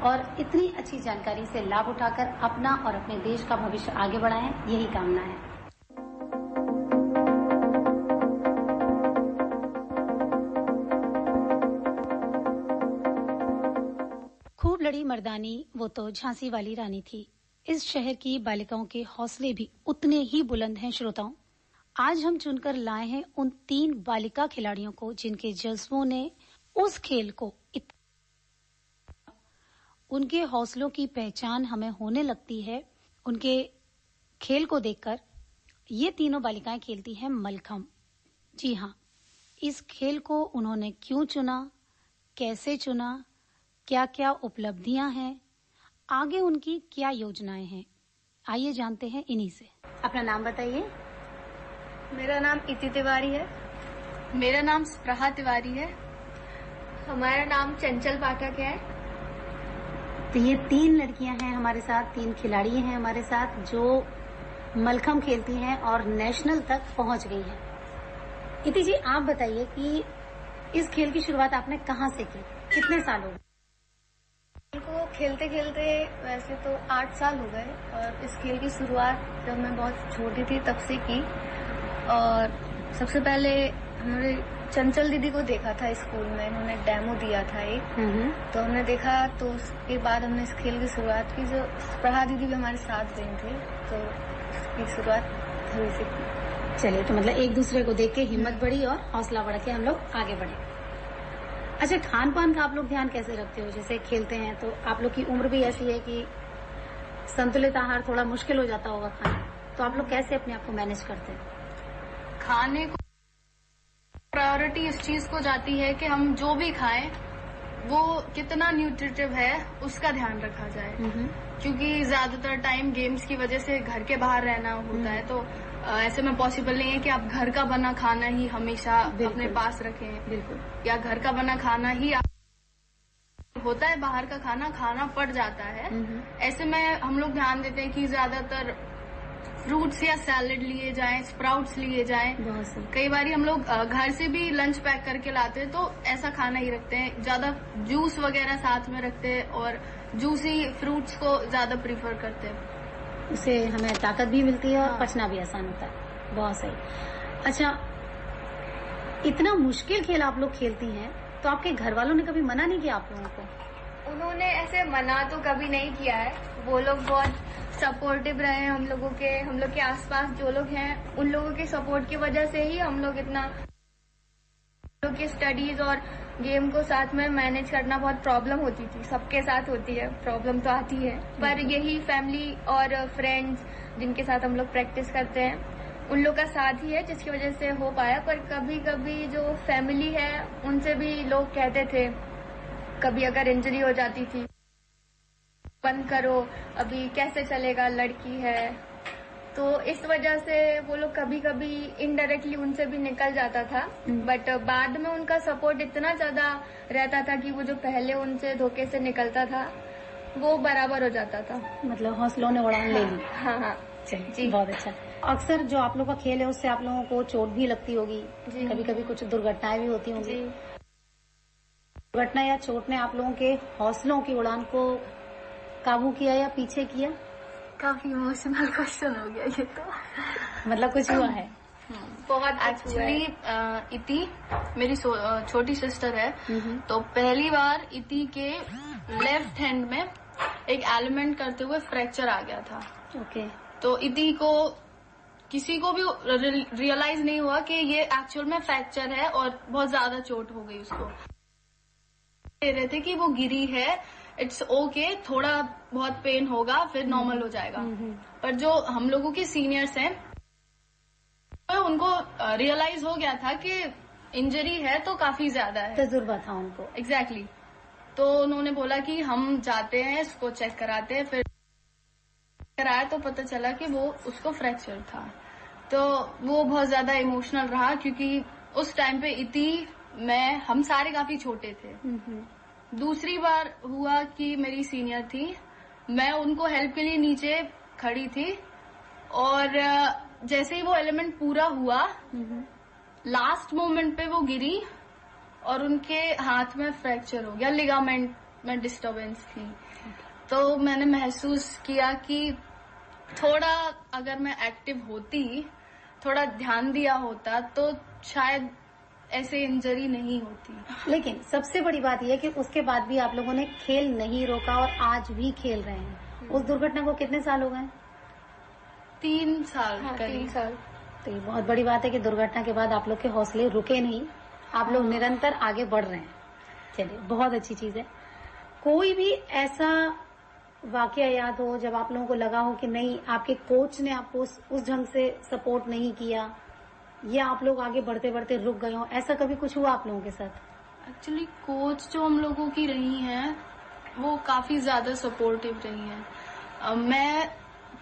और इतनी अच्छी जानकारी से लाभ उठाकर अपना और अपने देश का भविष्य आगे बढ़ाएं, यही कामना है। खूब लड़ी मर्दानी वो तो झांसी वाली रानी थी। इस शहर की बालिकाओं के हौसले भी उतने ही बुलंद हैं। श्रोताओं, आज हम चुनकर लाए हैं उन 3 बालिका खिलाड़ियों को जिनके जज्बों ने उस खेल को उनके हौसलों की पहचान हमें होने लगती है। उनके खेल को देखकर ये तीनों बालिकाएं खेलती हैं मलखम्ब। जी हाँ, इस खेल को उन्होंने क्यों चुना, कैसे चुना, क्या क्या उपलब्धियां हैं, आगे उनकी क्या योजनाएं हैं, आइए जानते हैं इन्हीं से। अपना नाम बताइए। मेरा नाम इति तिवारी है। मेरा नाम स्प्रहा तिवारी है। हमारा नाम चंचल पाठक है। तो ये 3 लड़कियां हैं हमारे साथ, 3 खिलाड़ी हैं हमारे साथ जो मलखम्ब खेलती हैं और नेशनल तक पहुंच गई हैं। इति जी, आप बताइए कि इस खेल की शुरुआत आपने कहाँ से की, कितने साल हो गए? को खेलते खेलते वैसे तो 8 साल हो गए और इस खेल की शुरुआत जब मैं बहुत छोटी थी तब से की। और सबसे पहले हमने चंचल दीदी को देखा था स्कूल में, उन्होंने डेमो दिया था एक, तो हमने देखा, तो उसके बाद हमने इस खेल की शुरुआत की। जो स्प्रहा दीदी भी हमारे साथ गई थी, तो इसकी शुरुआत थोड़ी सी की। चलिए, तो मतलब एक दूसरे को देख के हिम्मत बढ़ी और हौसला बढ़ के हम लोग आगे बढ़े। अच्छा, खान पान का आप लोग ध्यान कैसे रखते हो? जैसे खेलते हैं तो आप लोग की उम्र भी ऐसी है कि संतुलित आहार थोड़ा मुश्किल हो जाता होगा खाना, तो आप लोग कैसे अपने आप को मैनेज करते हैं? खाने को प्रायोरिटी इस चीज को जाती है कि हम जो भी खाएं वो कितना न्यूट्रिटिव है उसका ध्यान रखा जाए, क्योंकि ज्यादातर टाइम गेम्स की वजह से घर के बाहर रहना होता है, तो ऐसे में पॉसिबल नहीं है कि आप घर का बना खाना ही हमेशा अपने पास रखें। बिल्कुल। या घर का बना खाना ही होता है, बाहर का खाना खाना पड़ जाता है। ऐसे में हम लोग ध्यान देते हैं कि ज्यादातर फ्रूट्स या सैलेड लिए जाएं, स्प्राउट्स लिए जाएं। कई बार हम लोग घर से भी लंच पैक करके लाते हैं, तो ऐसा खाना ही रखते हैं, ज्यादा जूस वगैरह साथ में रखते हैं और जूसी फ्रूट्स को ज्यादा प्रीफर करते हैं। उससे हमें ताकत भी मिलती है और पचना भी आसान होता है। बहुत सही। अच्छा, इतना मुश्किल खेल आप लोग खेलती हैं, तो आपके घर वालों ने कभी मना नहीं किया आप लोगों को? उन्होंने ऐसे मना तो कभी नहीं किया है, वो लोग बहुत सपोर्टिव रहे हैं हम लोगों के। हम लोग के आसपास जो लोग हैं उन लोगों के सपोर्ट की वजह से ही हम लोग इतना, लोग की स्टडीज और गेम को साथ में मैनेज करना बहुत प्रॉब्लम होती थी। सबके साथ होती है, प्रॉब्लम तो आती है, पर यही फैमिली और फ्रेंड्स जिनके साथ हम लोग प्रैक्टिस करते हैं उन लोग का साथ ही है जिसकी वजह से हो पाया। पर कभी कभी जो फैमिली है उनसे भी लोग कहते थे, कभी अगर इंजरी हो जाती थी, बंद करो, अभी कैसे चलेगा, लड़की है, तो इस वजह से वो लोग कभी कभी इनडायरेक्टली उनसे भी निकल जाता था। बट बाद में उनका सपोर्ट इतना ज्यादा रहता था कि वो जो पहले उनसे धोखे से निकलता था वो बराबर हो जाता था। मतलब हौसलों ने उड़ान ले ली। हाँ। जी, बहुत अच्छा। अक्सर जो आप लोग का खेल है उससे आप लोगों को चोट भी लगती होगी, कभी कभी कुछ दुर्घटनाएं भी होती होंगी। दुर्घटना या चोट ने आप लोगों के हौसलों की उड़ान को काबू किया या पीछे किया? काफी इमोशनल क्वेश्चन हो गया ये तो। मतलब कुछ हुआ है? बहुत एक्चुअली इति मेरी छोटी सिस्टर है, तो पहली बार इति के लेफ्ट हैंड में एक एलिमेंट करते हुए फ्रैक्चर आ गया था। ओके। तो इति को किसी को भी रियलाइज नहीं हुआ कि ये एक्चुअल में फ्रैक्चर है और बहुत ज्यादा चोट हो गई उसको। कह रहे थे कि वो गिरी है, इट्स ओके, थोड़ा बहुत पेन होगा फिर नॉर्मल हो जाएगा। पर जो हम लोगों के सीनियर्स हैं तो उनको रियलाइज हो गया था कि इंजरी है तो काफी ज्यादा है, तजुर्बा था उनको। एग्जैक्टली। तो उन्होंने बोला कि हम जाते हैं इसको चेक कराते हैं। फिर कराया तो पता चला कि वो उसको फ्रैक्चर था। तो वो बहुत ज्यादा इमोशनल रहा क्योंकि उस टाइम पे इति मैं हम सारे काफी छोटे थे। दूसरी बार हुआ कि मेरी सीनियर थी, मैं उनको हेल्प के लिए नीचे खड़ी थी और जैसे ही वो एलिमेंट पूरा हुआ लास्ट मोमेंट पे वो गिरी और उनके हाथ में फ्रैक्चर हो गया, लिगामेंट में डिस्टरबेंस थी। तो मैंने महसूस किया कि थोड़ा अगर मैं एक्टिव होती, थोड़ा ध्यान दिया होता तो शायद ऐसे इंजरी नहीं होती। लेकिन सबसे बड़ी बात यह कि उसके बाद भी आप लोगों ने खेल नहीं रोका और आज भी खेल रहे हैं। उस दुर्घटना को कितने साल हो गए? 3 साल हाँ, करीब। 3 साल। तो ये बहुत बड़ी बात है कि दुर्घटना के बाद आप लोग के हौसले रुके नहीं, आप लोग निरंतर आगे बढ़ रहे हैं। चलिए, बहुत अच्छी चीज है। कोई भी ऐसा वाकया याद हो जब आप लोगों को लगा हो कि नहीं, आपके कोच ने आपको उस ढंग से सपोर्ट नहीं किया या आप लोग आगे बढ़ते बढ़ते रुक गए हो, ऐसा कभी कुछ हुआ आप लोगों के साथ? एक्चुअली कोच जो हम लोगों की रही हैं वो काफी ज्यादा सपोर्टिव रही हैं। मैं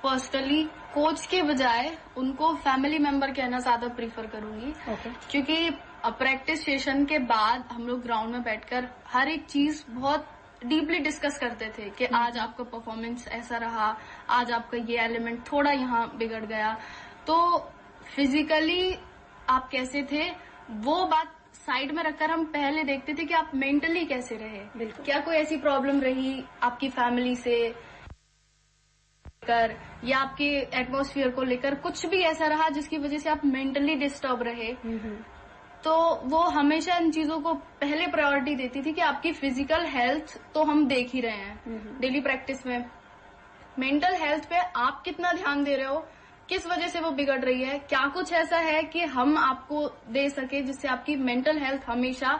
पर्सनली कोच के बजाय उनको फैमिली मेंबर कहना ज्यादा प्रीफर करूंगी। क्योंकि प्रैक्टिस सेशन के बाद हम लोग ग्राउंड में बैठकर हर एक चीज बहुत डीपली डिस्कस करते थे कि आज आपका परफॉर्मेंस ऐसा रहा, आज आपका ये एलिमेंट थोड़ा यहाँ बिगड़ गया। तो फिजिकली आप कैसे थे वो बात साइड में रखकर हम पहले देखते थे कि आप मेंटली कैसे रहे। क्या कोई ऐसी प्रॉब्लम रही आपकी फैमिली से लेकर या आपके एटमॉस्फेयर को लेकर, कुछ भी ऐसा रहा जिसकी वजह से आप मेंटली डिस्टर्ब रहे, तो वो हमेशा इन चीजों को पहले प्रायोरिटी देती थी कि आपकी फिजिकल हेल्थ तो हम देख ही रहे हैं डेली प्रैक्टिस में, मेंटल हेल्थ पे आप कितना ध्यान दे रहे हो, किस वजह से वो बिगड़ रही है, क्या कुछ ऐसा है कि हम आपको दे सके जिससे आपकी मेंटल हेल्थ हमेशा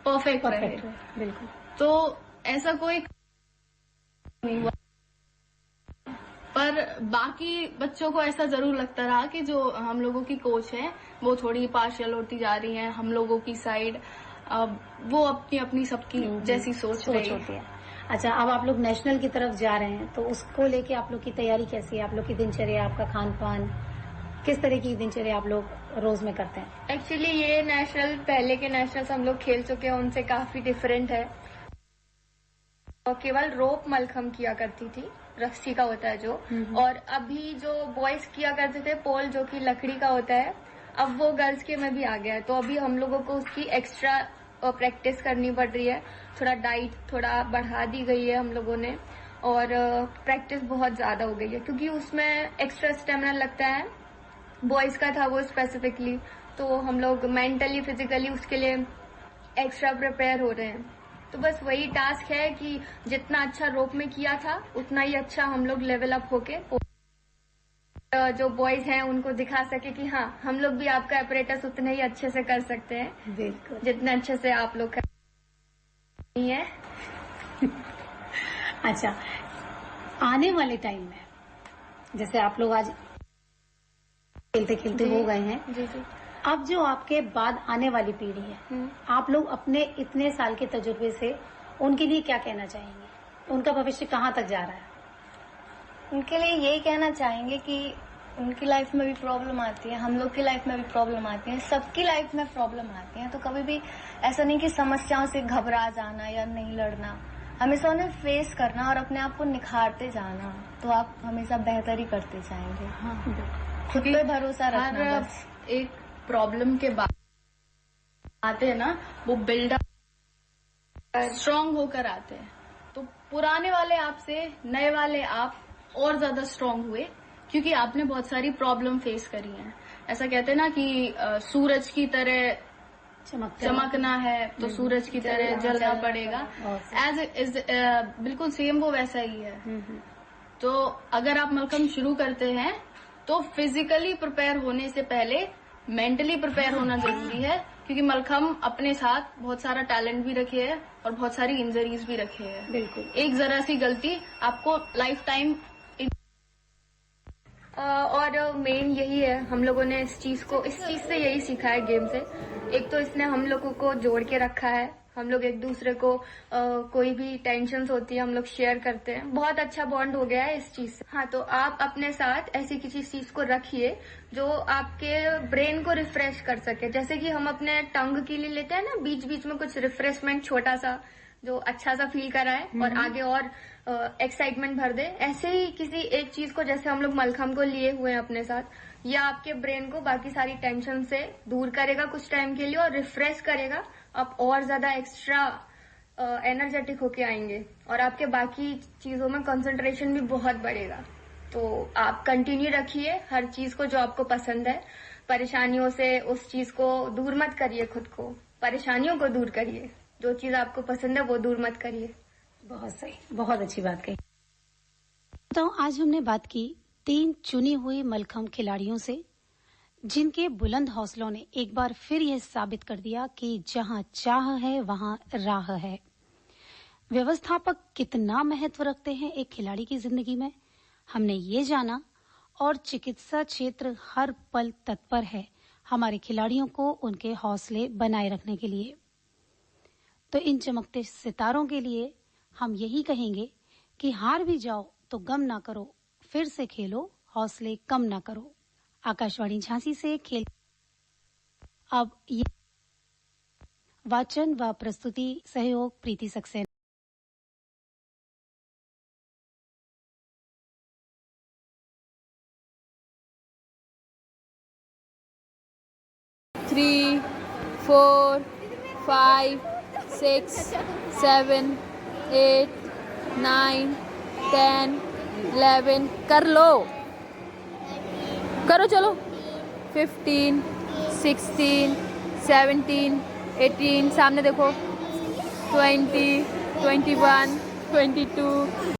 परफेक्ट रहे। बिल्कुल। तो ऐसा कोई नहीं हुआ, पर बाकी बच्चों को ऐसा जरूर लगता रहा कि जो हम लोगों की कोच है वो थोड़ी पार्शियल होती जा रही है हम लोगों की साइड, वो अपनी अपनी सबकी जैसी सोच रही होती है। अच्छा, अब आप लोग नेशनल की तरफ जा रहे हैं तो उसको लेके आप लोग की तैयारी कैसी है? आप लोग की दिनचर्या, आपका खान पान, किस तरह की दिनचर्या आप लोग रोज में करते हैं? एक्चुअली ये नेशनल, पहले के नेशनल्स हम लोग खेल चुके हैं, उनसे काफी डिफरेंट है। और केवल रोप मलखम किया करती थी, रस्सी का होता है जो, और अभी जो बॉयज किया करते थे पोल जो कि लकड़ी का होता है, अब वो गर्ल्स के में भी आ गया है। तो अभी हम लोगों को उसकी एक्स्ट्रा प्रैक्टिस करनी पड़ रही है, थोड़ा डाइट थोड़ा बढ़ा दी गई है हम लोगों ने, और प्रैक्टिस बहुत ज्यादा हो गई है क्योंकि उसमें एक्स्ट्रा स्टेमिना लगता है। बॉयज का था वो स्पेसिफिकली, तो हम लोग मेंटली फिजिकली उसके लिए एक्स्ट्रा प्रिपेयर हो रहे हैं। तो बस वही टास्क है कि जितना अच्छा रोप में किया था उतना ही अच्छा हम लोग लेवल अप होके जो बॉयज हैं उनको दिखा सके कि हाँ, हम लोग भी आपका ऑपरेटर्स उतने ही अच्छे से कर सकते हैं बिल्कुल, जितने अच्छे से आप लोग कर नहीं है। अच्छा, आने वाले टाइम में जैसे आप लोग आज खेलते खेलते हो गए हैं, जी जी, अब जो आपके बाद आने वाली पीढ़ी है, आप लोग अपने इतने साल के तजुर्बे से उनके लिए क्या कहना चाहेंगे? उनका भविष्य कहाँ तक जा रहा है? उनके लिए यही कहना चाहेंगे कि उनकी लाइफ में भी प्रॉब्लम आती है, हम लोग की लाइफ में भी प्रॉब्लम आती है, सबकी लाइफ में प्रॉब्लम आती है। तो कभी भी ऐसा नहीं कि समस्याओं से घबरा जाना या नहीं लड़ना, हमेशा उन्हें फेस करना और अपने आप को निखारते जाना, तो आप हमेशा बेहतर ही करते जाएंगे। खुद पे भरोसा रखना। बस एक प्रॉब्लम के बाद आते हैं ना, वो बिल्डअप स्ट्रांग होकर आते हैं। तो पुराने वाले आपसे नए वाले आप और ज्यादा स्ट्रांग हुए क्योंकि आपने बहुत सारी प्रॉब्लम फेस करी हैं। ऐसा कहते हैं ना कि सूरज की तरह चमकना है तो सूरज की तरह जलना पड़ेगा, बिल्कुल सेम वो वैसा ही है। तो अगर आप मलखम शुरू करते हैं तो फिजिकली प्रिपेयर होने से पहले मेंटली प्रिपेयर होना जरूरी है, क्योंकि मलखम अपने साथ बहुत सारा टैलेंट भी रखे है और बहुत सारी इंजरीज भी रखे है। बिल्कुल, एक जरा सी गलती आपको लाइफ टाइम। और मेन यही है, हम लोगों ने इस चीज से यही सीखा है गेम से। एक तो इसने हम लोगों को जोड़ के रखा है, हम लोग एक दूसरे को कोई भी टेंशन होती है हम लोग शेयर करते हैं, बहुत अच्छा बॉन्ड हो गया है इस चीज से। हाँ, तो आप अपने साथ ऐसी किसी चीज को रखिए जो आपके ब्रेन को रिफ्रेश कर सके। जैसे कि हम अपने टंग के लिए लेते हैं ना बीच बीच में कुछ रिफ्रेशमेंट, छोटा सा जो अच्छा सा फील कराए और आगे और एक्साइटमेंट भर दे, ऐसे ही किसी एक चीज को जैसे हम लोग मलखम को लिए हुए हैं अपने साथ, या आपके ब्रेन को बाकी सारी टेंशन से दूर करेगा कुछ टाइम के लिए और रिफ्रेश करेगा। आप और ज्यादा एक्स्ट्रा एनर्जेटिक होके आएंगे और आपके बाकी चीजों में कंसंट्रेशन भी बहुत बढ़ेगा। तो आप कंटिन्यू रखिए हर चीज को जो आपको पसंद है, परेशानियों से उस चीज को दूर मत करिए, खुद को परेशानियों को दूर करिए, जो चीज आपको पसंद है वो दूर मत करिए। बहुत सही, बहुत अच्छी बात कही। तो आज हमने बात की 3 चुनी हुई मलखम्ब खिलाड़ियों से, जिनके बुलंद हौसलों ने एक बार फिर यह साबित कर दिया कि जहां चाह है वहां राह है। व्यवस्थापक कितना महत्व रखते हैं एक खिलाड़ी की जिंदगी में, हमने ये जाना। और चिकित्सा क्षेत्र हर पल तत्पर है हमारे खिलाड़ियों को उनके हौसले बनाए रखने के लिए। तो इन चमकते सितारों के लिए हम यही कहेंगे कि हार भी जाओ तो गम ना करो, फिर से खेलो, हौसले कम ना करो। आकाशवाणी झांसी से खेल। अब ये वाचन व प्रस्तुति सहयोग प्रीति सक्सेना। थ्री 4 5 6 7 8 9 10 11 कर लो, करो चलो। 15 16 17 18 सामने देखो। 20 21 22